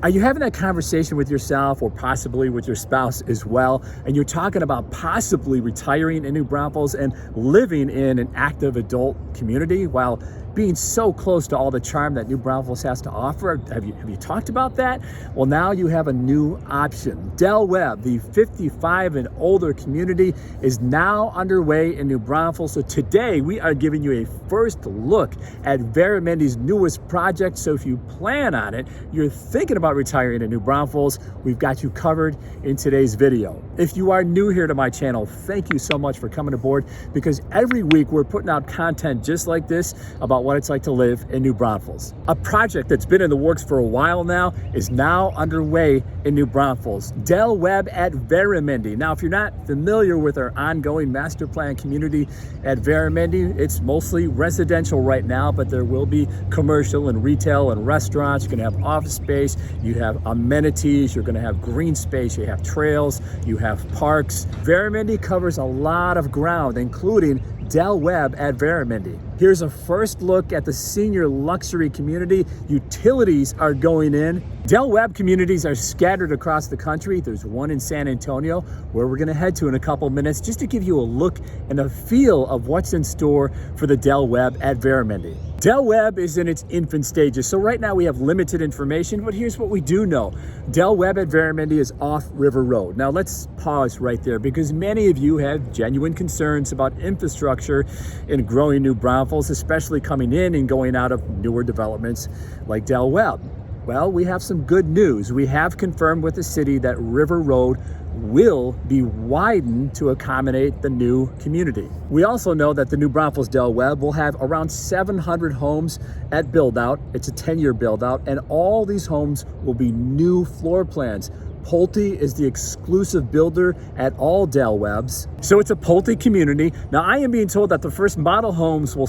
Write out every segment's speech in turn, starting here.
Are you having that conversation with yourself or possibly with your spouse as well? And you're talking about possibly retiring in New Braunfels and living in an active adult community while being so close to all the charm that New Braunfels has to offer? Have you talked about that? Well, now you have a new option. Del Webb, the 55 and older community, is now underway in New Braunfels. So today we are giving you a first look at Veramendi's newest project. So if you plan on it, you're thinking about retiring in New Braunfels, we've got you covered in today's video. If you are new here to my channel, thank you so much for coming aboard, because every week we're putting out content just like this about what it's like to live in New Braunfels. A project that's been in the works for a while now is now underway in New Braunfels. Del Webb at Veramendi. Now, if you're not familiar with our ongoing master plan community at Veramendi, it's mostly residential right now, but there will be commercial and retail and restaurants. You're gonna have office space, you have amenities, you're gonna have green space, you have trails, you have parks. Veramendi covers a lot of ground, including Del Webb at Veramendi. Here's a first look at the senior luxury community. Utilities are going in. Del Webb communities are scattered across the country. There's one in San Antonio where we're gonna head to in a couple minutes, just to give you a look and a feel of what's in store for the Del Webb at Veramendi. Del Webb is in its infant stages, so right now we have limited information, but here's what we do know. Del Webb at Veramendi is off River Road. Now let's pause right there, because many of you have genuine concerns about infrastructure in growing New Braunfels, especially coming in and going out of newer developments like Del Webb. Well, we have some good news. We have confirmed with the city that River Road will be widened to accommodate the new community. We also know that the New Braunfels Del Webb will have around 700 homes at build out. It's a 10-year build out, and all these homes will be new floor plans. Pulte is the exclusive builder at all Del Webbs. So it's a Pulte community. Now, I am being told that the first model homes will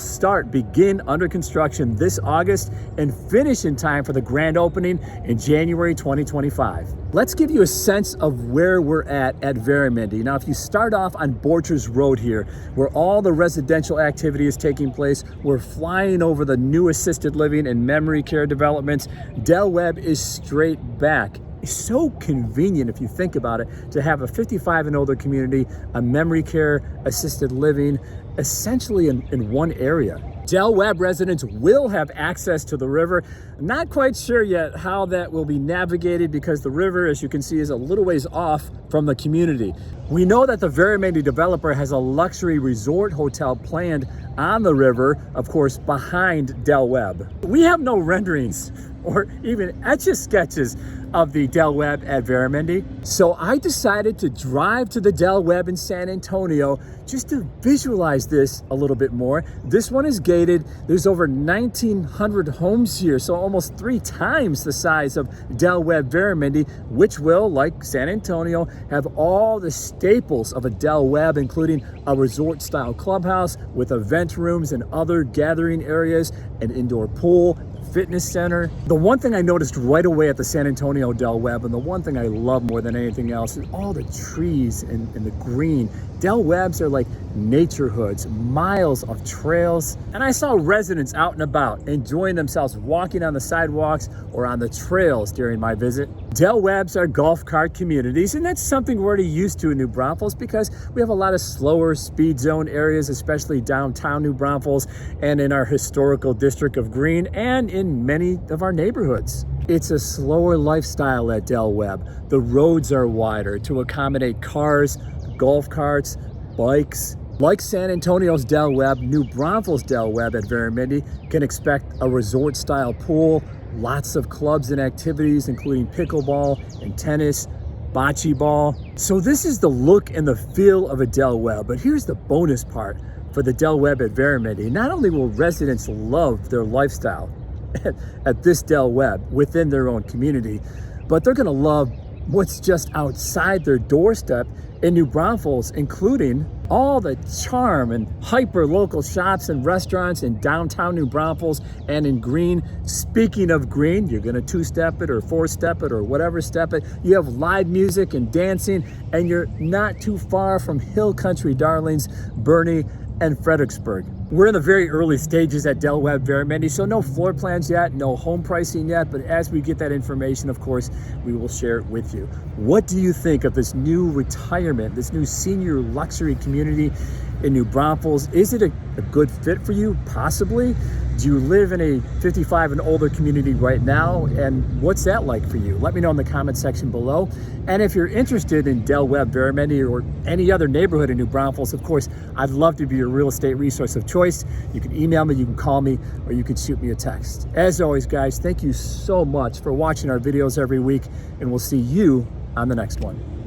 begin under construction this August and finish in time for the grand opening in January 2025. Let's give you a sense of where we're at Veramendi. Now, if you start off on Borchers Road here, where all the residential activity is taking place, we're flying over the new assisted living and memory care developments. Del Webb is straight back. It's so convenient, if you think about it, to have a 55 and older community, a memory care, assisted living, essentially in one area. Del Webb residents will have access to the river. Not quite sure yet how that will be navigated, because the river, as you can see, is a little ways off from the community. We know that the Veramendi developer has a luxury resort hotel planned on the river, of course, behind Del Webb. We have no renderings or even etch-a-sketches of the Del Webb at Veramendi. So I decided to drive to the Del Webb in San Antonio just to visualize this a little bit more. This one is gated. There's over 1,900 homes here, so almost 3 times the size of Del Webb Veramendi, which will, like San Antonio, have all the staples of a Del Webb, including a resort-style clubhouse with event rooms and other gathering areas, an indoor pool, fitness center. The one thing I noticed right away at the San Antonio Del Webb, and the one thing I love more than anything else, is all the trees and the green. Del Webbs are like nature hoods, miles of trails. And I saw residents out and about enjoying themselves walking on the sidewalks or on the trails during my visit. Del Webbs are golf cart communities, and that's something we're already used to in New Braunfels, because we have a lot of slower speed zone areas, especially downtown New Braunfels and in our historical district of Green and in many of our neighborhoods. It's a slower lifestyle at Del Webb. The roads are wider to accommodate cars, golf carts, bikes. Like San Antonio's Del Webb, New Braunfels Del Webb at Veramendi can expect a resort-style pool, lots of clubs and activities, including pickleball and tennis, bocce ball. So this is the look and the feel of a Del Webb, but here's the bonus part for the Del Webb at Veramendi. Not only will residents love their lifestyle at this Del Webb within their own community, but they're gonna love what's just outside their doorstep in New Braunfels, including all the charm and hyper local shops and restaurants in downtown New Braunfels and in Green. Speaking of Green, you're gonna 2-step it or 4-step it or whatever step it. You have live music and dancing, and you're not too far from hill country darlings Bernie and Fredericksburg. We're in the very early stages at Webb Veramendi, so no floor plans yet, no home pricing yet, but as we get that information, of course, we will share it with you. What do you think of this new retirement, this new senior luxury community in New Braunfels? Is it a good fit for you? Possibly. Do you live in a 55 and older community right now? And what's that like for you? Let me know in the comment section below. And if you're interested in Webb Veramendi or any other neighborhood in New Braunfels, of course, I'd love to be your real estate resource of choice. You can email me, you can call me, or you can shoot me a text. As always, guys, thank you so much for watching our videos every week, and we'll see you on the next one.